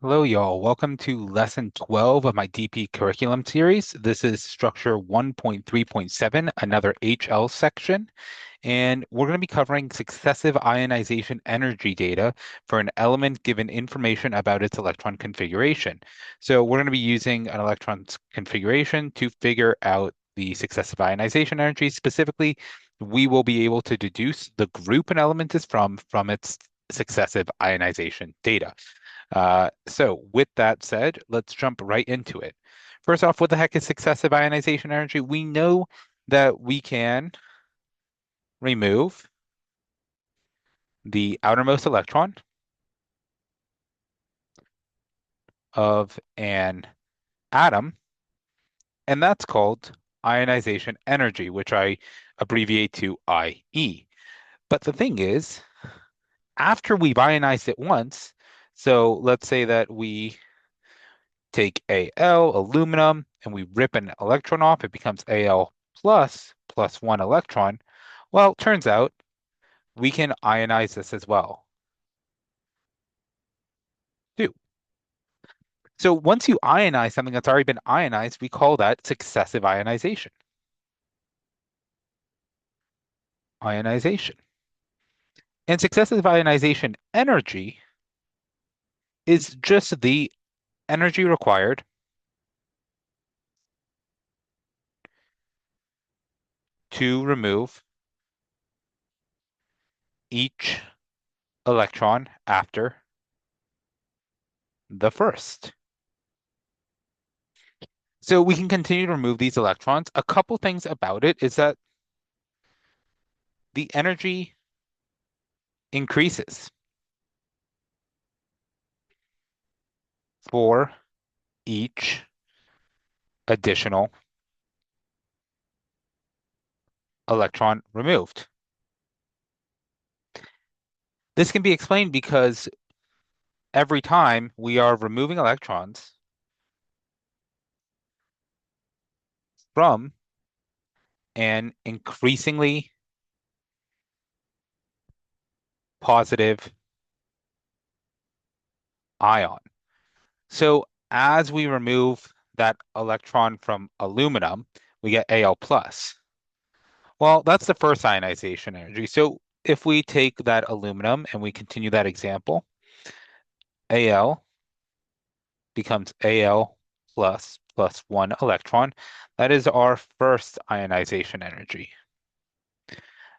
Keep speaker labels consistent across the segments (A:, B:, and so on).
A: Hello, y'all. Welcome to lesson 12 of my DP curriculum series. This is structure 1.3.7, another HL section, and we're going to be covering successive ionization energy data for an element given information about its electron configuration. So we're going to be using an electron's configuration to figure out the successive ionization energy. Specifically, we will be able to deduce the group an element is from its successive ionization data. So with that said, let's jump right into it. First off, what the heck is successive ionization energy? We know that we can remove the outermost electron of an atom, and that's called ionization energy, which I abbreviate to IE. But the thing is, after we've ionized it once, so let's say that we take Al, aluminum, and we rip an electron off, it becomes Al plus one electron. Well, turns out we can ionize this as well, too. So once you ionize something that's already been ionized, we call that successive ionization. Ionization. And successive ionization energy is just the energy required to remove each electron after the first. So we can continue to remove these electrons. A couple things about it is that the energy increases for each additional electron removed. This can be explained because every time we are removing electrons from an increasingly positive ion. So as we remove that electron from aluminum, we get Al plus. Well, that's the first ionization energy. So if we take that aluminum and we continue that example, Al becomes Al plus one electron. That is our first ionization energy.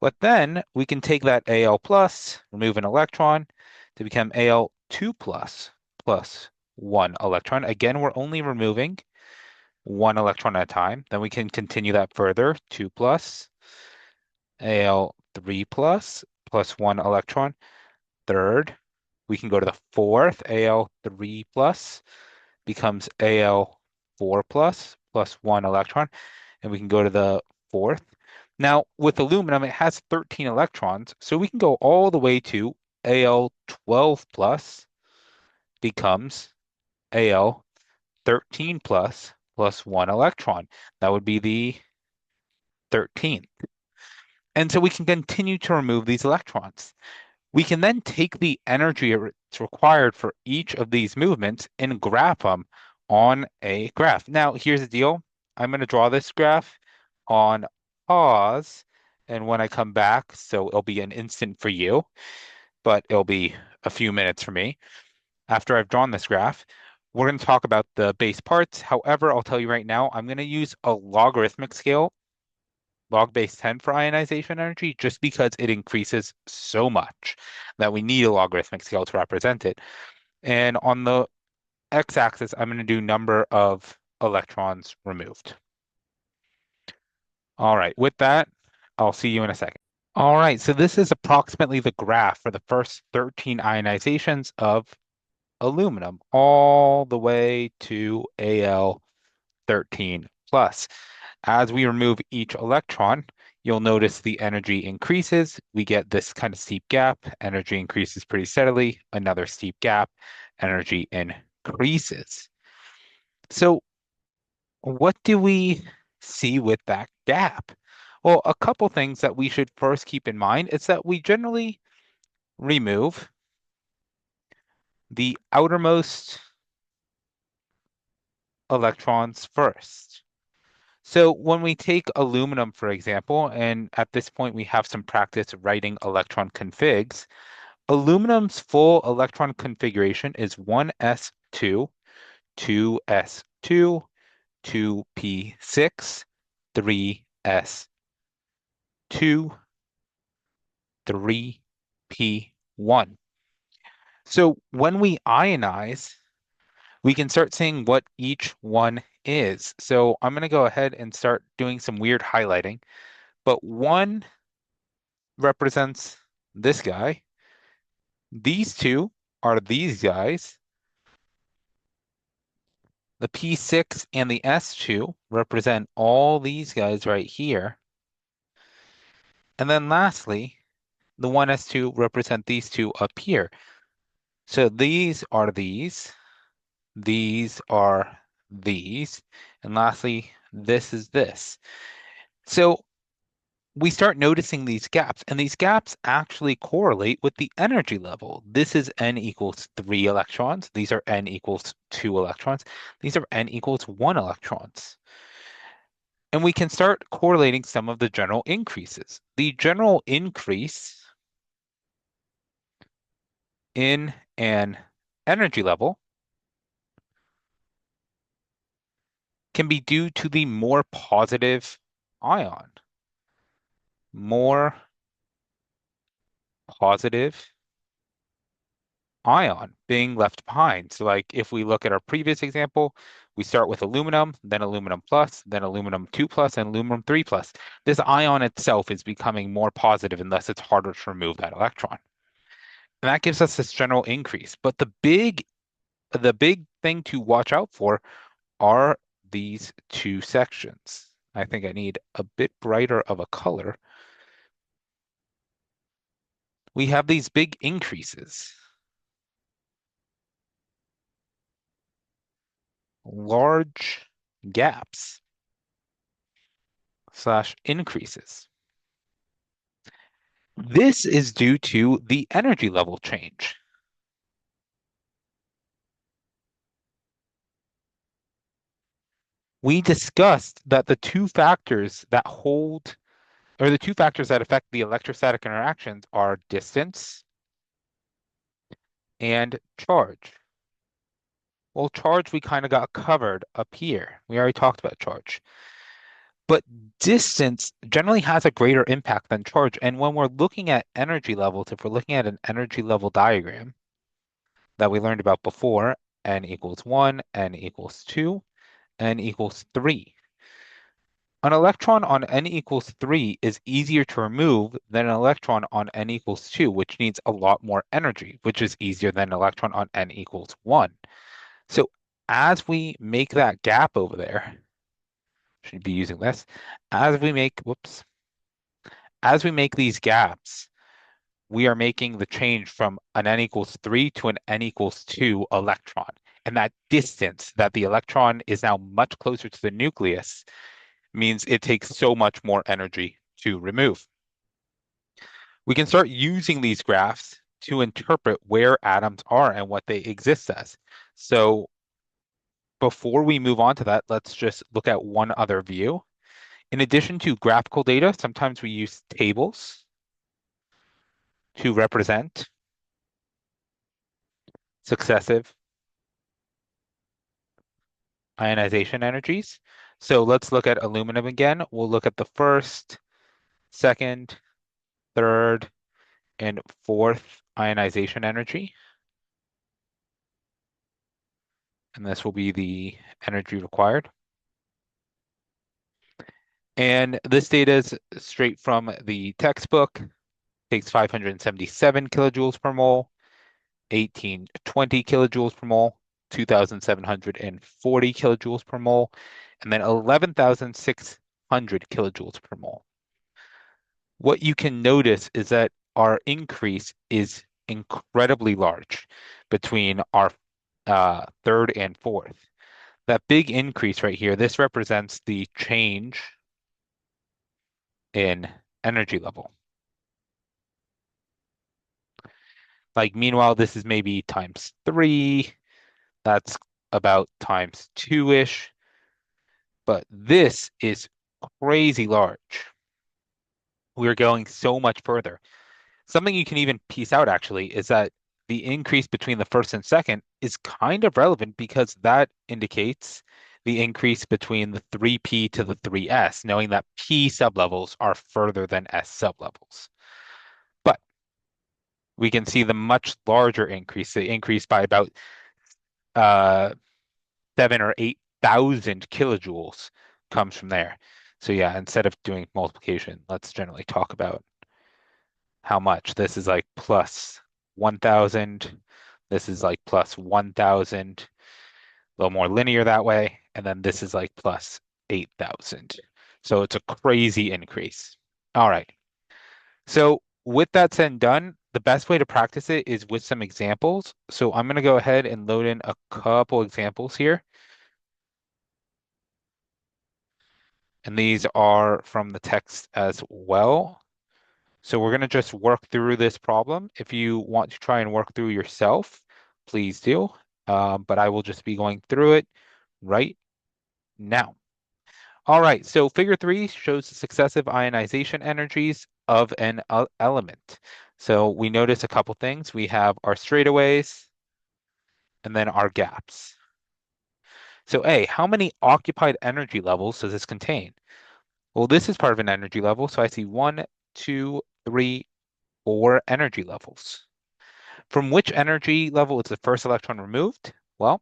A: But then we can take that Al plus, remove an electron to become Al2 plus one electron. Again, we're only removing one electron at a time. Then we can continue that further, 2 plus, Al3 plus one electron. Third, we can go to the fourth, Al3 plus becomes Al4 plus one electron, and we can go to the fourth. Now, with aluminum, it has 13 electrons, so we can go all the way to Al12 plus becomes Al13 plus one electron. That would be the 13th. And so we can continue to remove these electrons. We can then take the energy it's required for each of these movements and graph them on a graph. Now, here's the deal. I'm going to draw this graph on pause, and when I come back, so it'll be an instant for you, but it'll be a few minutes for me. After I've drawn this graph, we're going to talk about the base parts. However, I'll tell you right now, I'm going to use a logarithmic scale, log base 10 for ionization energy, just because it increases so much that we need a logarithmic scale to represent it. And on the x-axis, I'm going to do number of electrons removed. All right, with that, I'll see you in a second. All right, so this is approximately the graph for the first 13 ionizations of aluminum, all the way to Al13 plus. As we remove each electron, you'll notice the energy increases. We get this kind of steep gap. Energy increases pretty steadily. Another steep gap. Energy increases. So what do we see with that gap? Well, a couple things that we should first keep in mind is that we generally remove the outermost electrons first. So when we take aluminum, for example, and at this point we have some practice writing electron configs, aluminum's full electron configuration is 1s2, 2s2, 2p6, 3s2, 3p1. So when we ionize, we can start seeing what each one is. So I'm going to go ahead and start doing some weird highlighting. But one represents this guy. These two are these guys. The P6 and the S2 represent all these guys right here. And then lastly, the 1s2 represent these two up here. So these are these are these, and lastly, this is this. So we start noticing these gaps, and these gaps actually correlate with the energy level. This is n equals 3 electrons. These are n equals 2 electrons. These are n equals 1 electrons. And we can start correlating some of the general increases. The general increase in an energy level can be due to the more positive ion, more positive ion being left behind. So like if we look at our previous example, we start with aluminum, then aluminum plus, then aluminum 2 plus, and aluminum 3 plus. This ion itself is becoming more positive and thus it's harder to remove that electron. And that gives us this general increase. But the big thing to watch out for are these two sections. I think I need a bit brighter of a color. We have these big increases, large gaps slash increases. This is due to the energy level change. We discussed that the two factors that hold, or the two factors that affect the electrostatic interactions are distance and charge. Well, charge we kind of got covered up here. We already talked about charge. But distance generally has a greater impact than charge. And when we're looking at energy levels, if we're looking at an energy level diagram that we learned about before, n equals 1, n equals 2, n equals 3. An electron on n equals 3 is easier to remove than an electron on n equals 2, which needs a lot more energy, which is easier than an electron on n equals 1. So as we make that gap over there, should be using this, as we make, whoops, as we make these gaps, we are making the change from an n equals 3 to an n equals 2 electron. And that distance that the electron is now much closer to the nucleus means it takes so much more energy to remove. We can start using these graphs to interpret where atoms are and what they exist as. So before we move on to that, let's just look at one other view. In addition to graphical data, sometimes we use tables to represent successive ionization energies. So let's look at aluminum again. We'll look at the first, second, third, and fourth ionization energy. And this will be the energy required. And this data is straight from the textbook. Takes 577 kilojoules per mole, 1820 kilojoules per mole, 2,740 kilojoules per mole, and then 11,600 kilojoules per mole. What you can notice is that our increase is incredibly large between our third and fourth. That big increase right here, this represents the change in energy level. Like, meanwhile, this is maybe times 3. That's about times 2-ish, but this is crazy large. We're going so much further. Something you can even piece out actually is that the increase between the first and second is kind of relevant because that indicates the increase between the 3p to the 3s, knowing that p sublevels are further than s sublevels. But we can see the much larger increase, the increase by about uh, 7 or 8,000 kilojoules comes from there. So yeah, instead of doing multiplication, let's generally talk about how much. This is like plus 1,000. This is like plus 1,000. A little more linear that way. And then this is like plus 8,000. So it's a crazy increase. All right. So with that said and done, the best way to practice it is with some examples. So I'm going to go ahead and load in a couple examples here. And these are from the text as well. So we're going to just work through this problem. If you want to try and work through yourself, please do. But I will just be going through it right now. All right, so figure 3 shows the successive ionization energies of an element. So we notice a couple things. We have our straightaways and then our gaps. So A, how many occupied energy levels does this contain? Well, this is part of an energy level, so I see 1, 2, 3, 4 energy levels. From which energy level is the first electron removed? Well,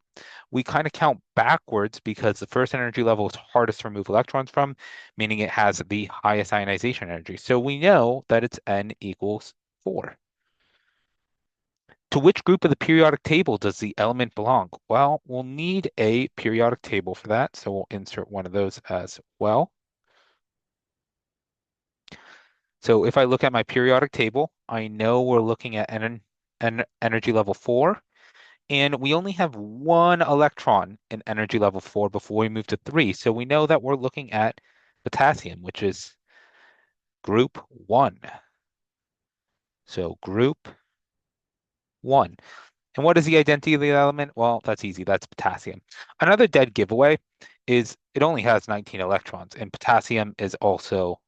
A: we kind of count backwards because the first energy level is hardest to remove electrons from, meaning it has the highest ionization energy. So we know that it's N equals 4. To which group of the periodic table does the element belong? Well, we'll need a periodic table for that, so we'll insert one of those as well. So if I look at my periodic table, I know we're looking at energy level 4. And we only have one electron in energy level 4 before we move to 3. So we know that we're looking at potassium, which is group 1. So group 1. And what is the identity of the element? Well, that's easy. That's potassium. Another dead giveaway is it only has 19 electrons, and potassium is also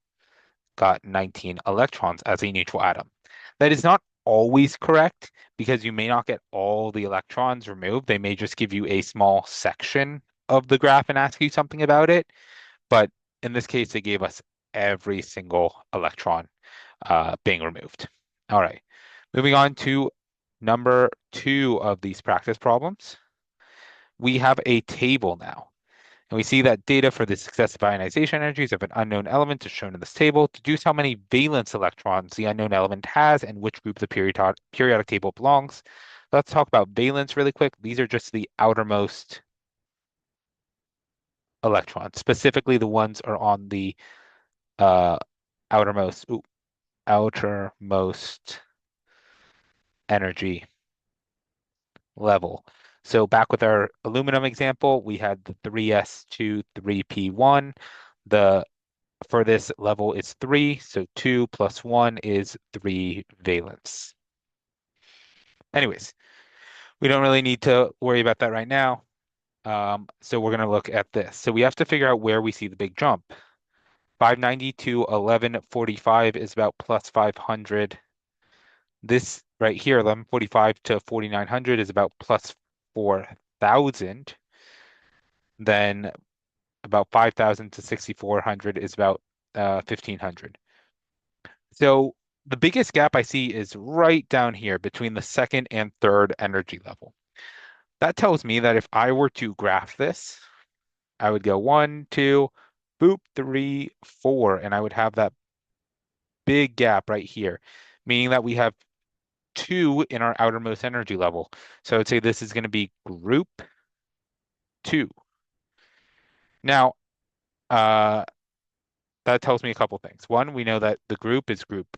A: got 19 electrons as a neutral atom. That is not always correct because you may not get all the electrons removed. They may just give you a small section of the graph and ask you something about it. But in this case, they gave us every single electron being removed. All right, moving on to number 2 of these practice problems. We have a table now. And we see that data for the successive ionization energies of an unknown element is shown in this table. Deduce how many valence electrons the unknown element has and which group the periodic table belongs. Let's talk about valence really quick. These are just the outermost electrons. Specifically, the ones are on the uh, outermost energy level. So back with our aluminum example, we had the 3s2, 3p1. The for this level is 3, so 2 plus 1 is 3 valence. Anyways, we don't really need to worry about that right now. So we're going to look at this. So we have to figure out where we see the big jump. 590 to 1145 is about plus 500. This right here, 1145 to 4900 is about plus 4,000. Then about 5,000 to 6,400 is about 1,500. So the biggest gap I see is right down here between the second and third energy level. That tells me that if I were to graph this, I would go 1, 2, boop, 3, 4, and I would have that big gap right here, meaning that we have 2 in our outermost energy level. So I would say this is going to be group 2. Now, uh, that tells me a couple things. One, we know that the group is group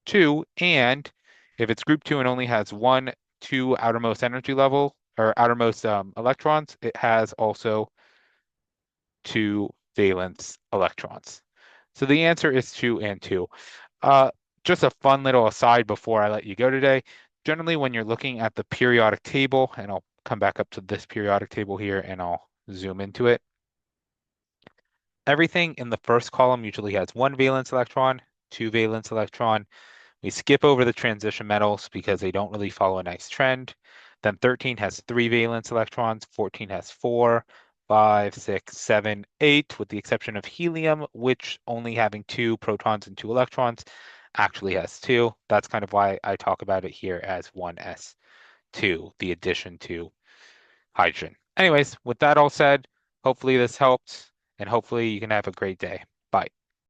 A: 2, and if it's group 2 and only has 1, 2 outermost energy level or outermost electrons, it has also 2 valence electrons. So the answer is 2 and 2. Uh, just a fun little aside before I let you go today. Generally, when you're looking at the periodic table, and I'll come back up to this periodic table here and I'll zoom into it. Everything in the first column usually has one valence electron, two valence electron. We skip over the transition metals because they don't really follow a nice trend. Then 13 has three valence electrons, 14 has four, five, six, seven, eight, with the exception of helium, which only having two protons and two electrons actually has two. That's kind of why I talk about it here as 1s2, the addition to hydrogen. Anyways, with that all said, hopefully this helped, and hopefully you can have a great day. Bye.